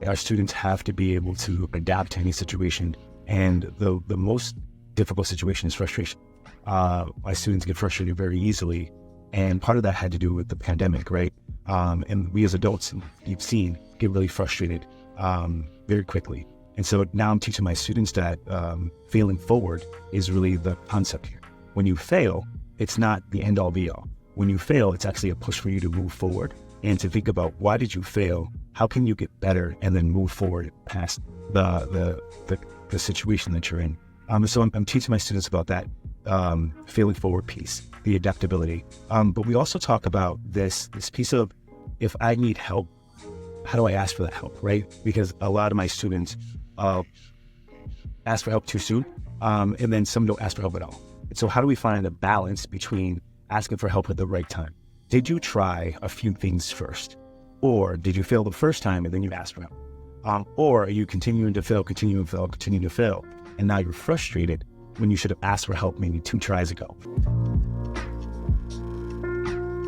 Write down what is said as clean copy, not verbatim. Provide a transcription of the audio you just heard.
our students have to be able to adapt to any situation. And the most difficult situation is frustration. My students get frustrated very easily. And part of that had to do with the pandemic, right? And we as adults, you've seen, get really frustrated very quickly. And so now I'm teaching my students that failing forward is really the concept here. When you fail, it's not the end all be all. When you fail, it's actually a push for you to move forward and to think about, why did you fail? How can you get better and then move forward past the situation that you're in? So I'm teaching my students about that failing forward piece, the adaptability. But we also talk about this piece of, if I need help, how do I ask for that help, right? Because a lot of my students ask for help too soon, and then some don't ask for help at all. And so how do we find a balance between asking for help at the right time? Did you try a few things first? Or did you fail the first time and then you asked for help? Or are you continuing to fail, and now you're frustrated when you should have asked for help maybe 2 tries ago?